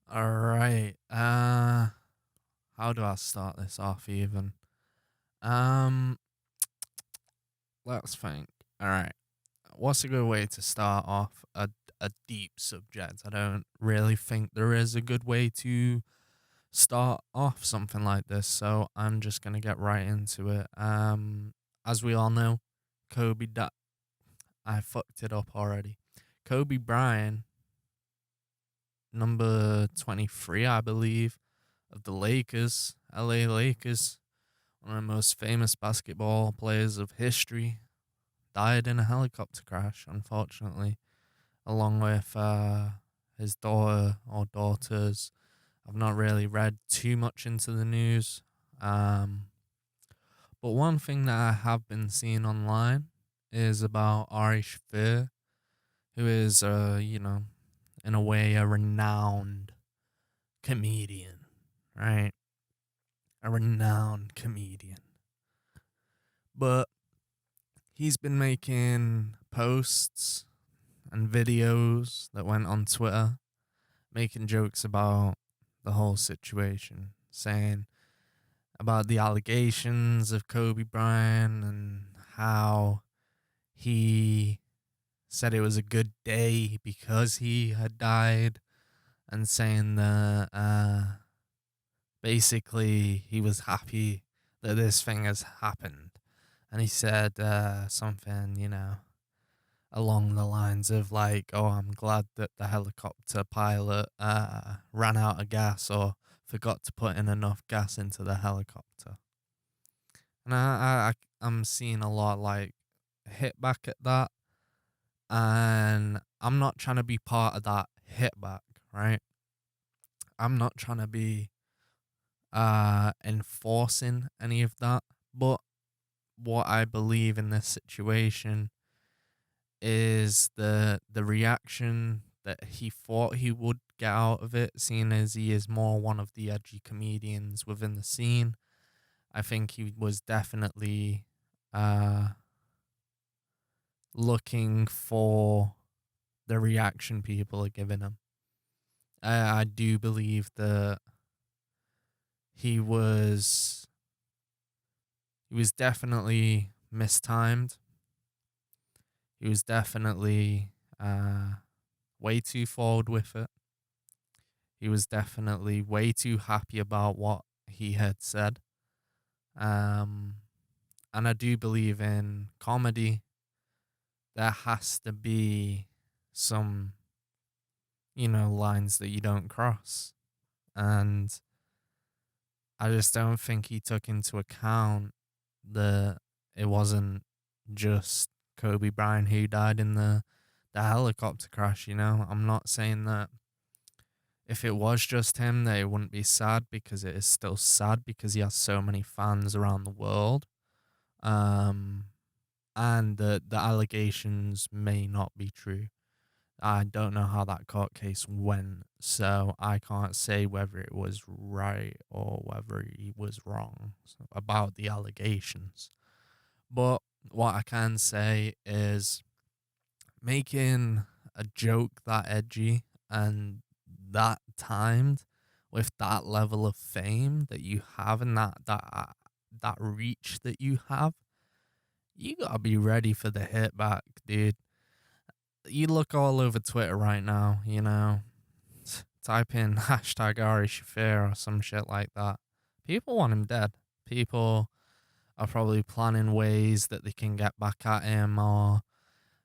All right. How do I start this off even? Um, let's think. All right. What's a good way to start off a deep subject? I don't really think there is a good way to start off something like this, so I'm just gonna get right into it. As we all know, Kobe. I fucked it up already. Kobe Bryant, number 23, I believe, of the Lakers, LA Lakers, one of the most famous basketball players of history, died in a helicopter crash, unfortunately, along with his daughter or daughters. I've not really read too much into the news. Um, but one thing that I have been seeing online is about Ari Shaffir, who is, in a way, a renowned comedian, right? A renowned comedian. But he's been making posts and videos that went on Twitter, making jokes about the whole situation, saying about the allegations of Kobe Bryant and how he said it was a good day because he had died, and saying that basically he was happy that this thing has happened. And he said something, along the lines of like, "Oh, I'm glad that the helicopter pilot ran out of gas or forgot to put in enough gas into the helicopter." And I'm seeing a lot like hit back at that, and I'm not trying to be part of that hit back, right? I'm not trying to be enforcing any of that, but what I believe in this situation is the reaction that he thought he would get out of it, seeing as he is more one of the edgy comedians within the scene. I think he was definitely uh, looking for the reaction people are giving him. I do believe that he was he was definitely mistimed. He was definitely way too forward with it. He was definitely way too happy about what he had said. Um, and I do believe in comedy. There has to be some, lines that you don't cross. And I just don't think he took into account that it wasn't just Kobe Bryant who died in the helicopter crash. I'm not saying that if it was just him, that it wouldn't be sad, because it is still sad because he has so many fans around the world. Um, and the allegations may not be true. I don't know how that court case went, so I can't say whether it was right or whether he was wrong about the allegations. But what I can say is making a joke that edgy and that timed with that level of fame that you have, and that reach that you have, you gotta be ready for the hit back, dude. You look all over Twitter right now, type in hashtag Ari Shafir or some shit like that. People want him dead. People are probably planning ways that they can get back at him, or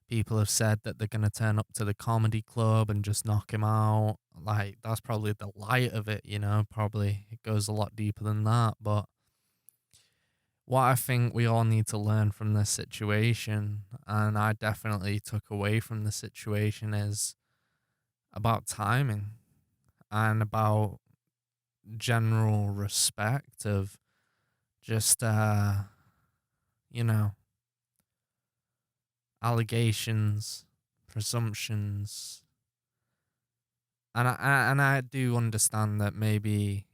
people have said that they're going to turn up to the comedy club and just knock him out. Like, that's probably the light of it, Probably it goes a lot deeper than that. But what I think we all need to learn from this situation, and I definitely took away from the situation, is about timing and about general respect of just, you know, allegations, presumptions. And I do understand that maybe,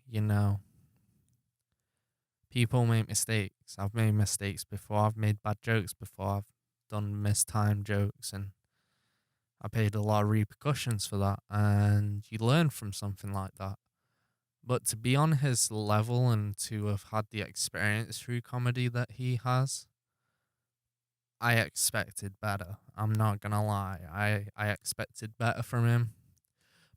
people make mistakes. I've made mistakes before. I've made bad jokes before. I've done mistimed jokes, and I paid a lot of repercussions for that, and you learn from something like that. But to be on his level and to have had the experience through comedy that he has, I expected better. I'm not gonna lie. I expected better from him.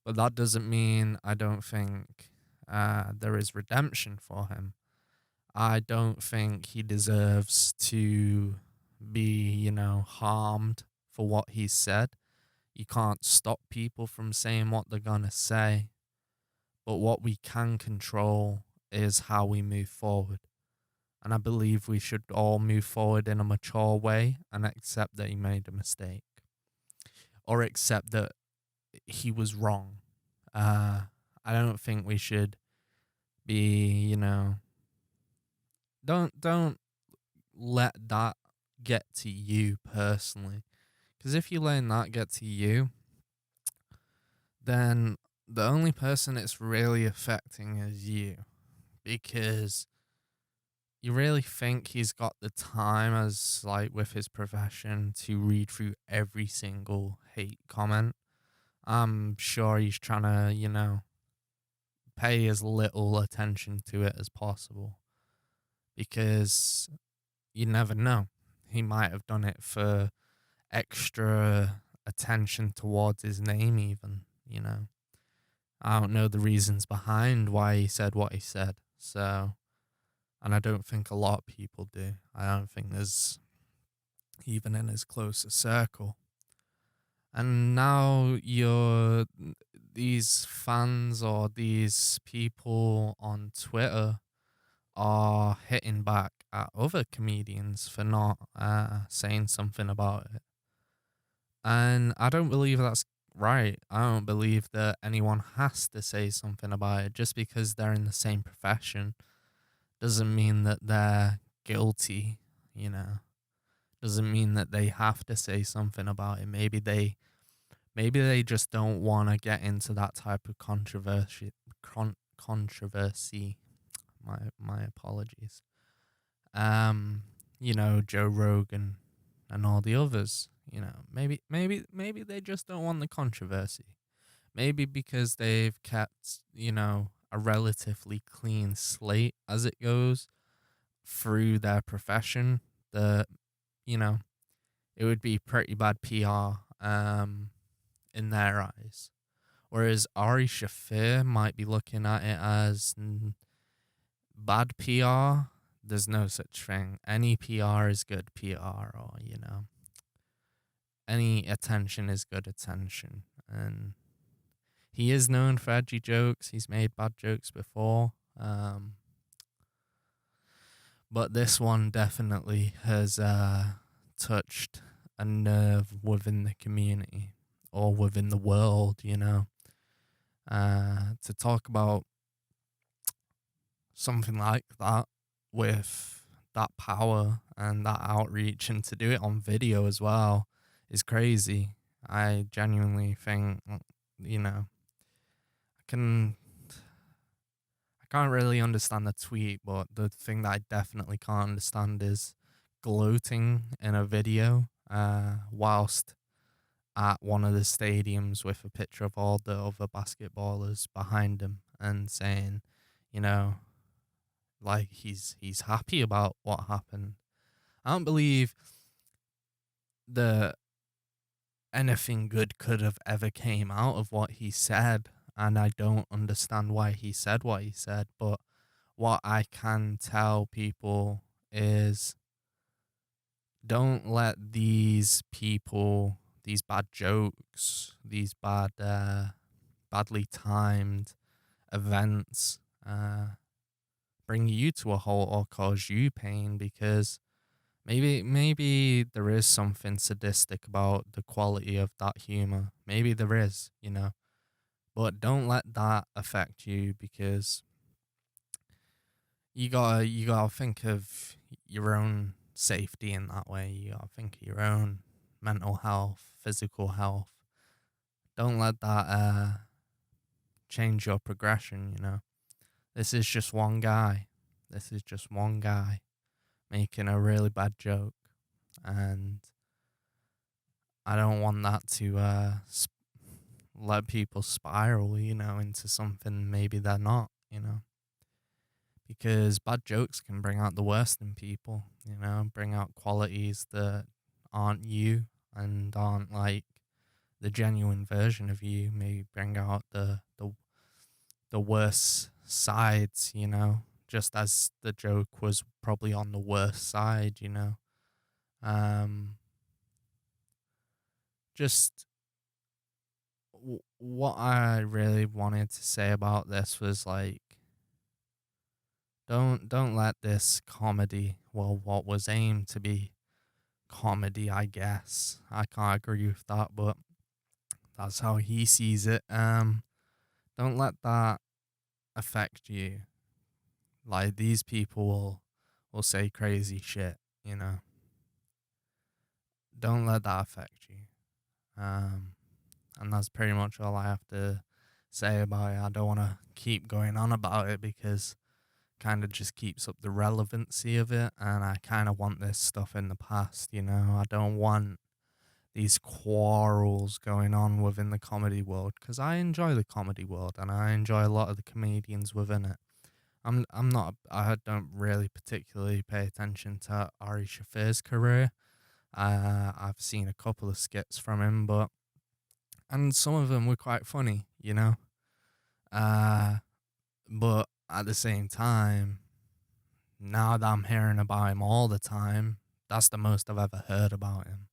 But that doesn't mean I don't think there is redemption for him. I don't think he deserves to be, harmed for what he said. You can't stop people from saying what they're gonna say. But what we can control is how we move forward. And I believe we should all move forward in a mature way and accept that he made a mistake or accept that he was wrong. I don't think we should be, don't let that get to you personally. Because if you let that get to you, then the only person it's really affecting is you. Because you really think he's got the time, as like with his profession, to read through every single hate comment? I'm sure he's trying to, pay as little attention to it as possible because you never know. He might have done it for extra attention towards his name, even. I don't know the reasons behind why he said what he said. So, and I don't think a lot of people do. I don't think there's even in his closer circle. And now these fans or these people on Twitter are hitting back at other comedians for not saying something about it. And I don't believe that's right. I don't believe that anyone has to say something about it just because they're in the same profession. Doesn't mean that they're guilty, you know. Doesn't mean that they have to say something about it. Maybe they just don't want to get into that type of controversy. My apologies. Joe Rogan and all the others. Maybe they just don't want the controversy. Maybe because they've kept, a relatively clean slate as it goes through their profession, that, you know, it would be pretty bad PR in their eyes. Whereas Ari Shafir might be looking at it as bad PR. There's no such thing. Any PR is good PR, or, any attention is good attention. And he is known for edgy jokes. He's made bad jokes before. But this one definitely has touched a nerve within the community or within the world. To talk about something like that with that power and that outreach, and to do it on video as well, is crazy. I genuinely think, I can I can't really understand the tweet, but the thing that I definitely can't understand is gloating in a video whilst at one of the stadiums with a picture of all the other basketballers behind him and saying, you know, like he's happy about what happened. I don't believe that anything good could have ever came out of what he said, and I don't understand why he said what he said. But what I can tell people is, don't let these people, these bad jokes, these badly timed events bring you to a halt or cause you pain, because maybe there is something sadistic about the quality of that humor. Maybe there is, but don't let that affect you, because you gotta think of your own safety in that way. You gotta think of your own mental health, physical health. Don't let that change your progression. This is just one guy. This is just one guy making a really bad joke. And I don't want that to let people spiral, into something maybe they're not. Because bad jokes can bring out the worst in people, bring out qualities that aren't you and aren't like the genuine version of you, maybe bring out the worst sides, just as the joke was probably on the worst side. Um, just what I really wanted to say about this was like, don't let this comedy, well, what was aimed to be comedy, I guess. I can't agree with that, but that's how he sees it. Don't let that affect you. Like these people will say crazy shit. Don't let that affect you. Um, and that's pretty much all I have to say about it. I don't want to keep going on about it because kind of just keeps up the relevancy of it, and I kind of want this stuff in the past. I don't want these quarrels going on within the comedy world because I enjoy the comedy world and I enjoy a lot of the comedians within it. I don't really particularly pay attention to Ari Shafir's career. I've seen a couple of skits from him, and some of them were quite funny. Uh, but at the same time, now that I'm hearing about him all the time, that's the most I've ever heard about him.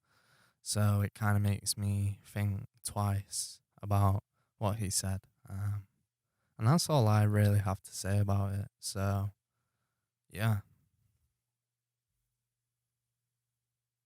So it kind of makes me think twice about what he said. And that's all I really have to say about it. So, yeah.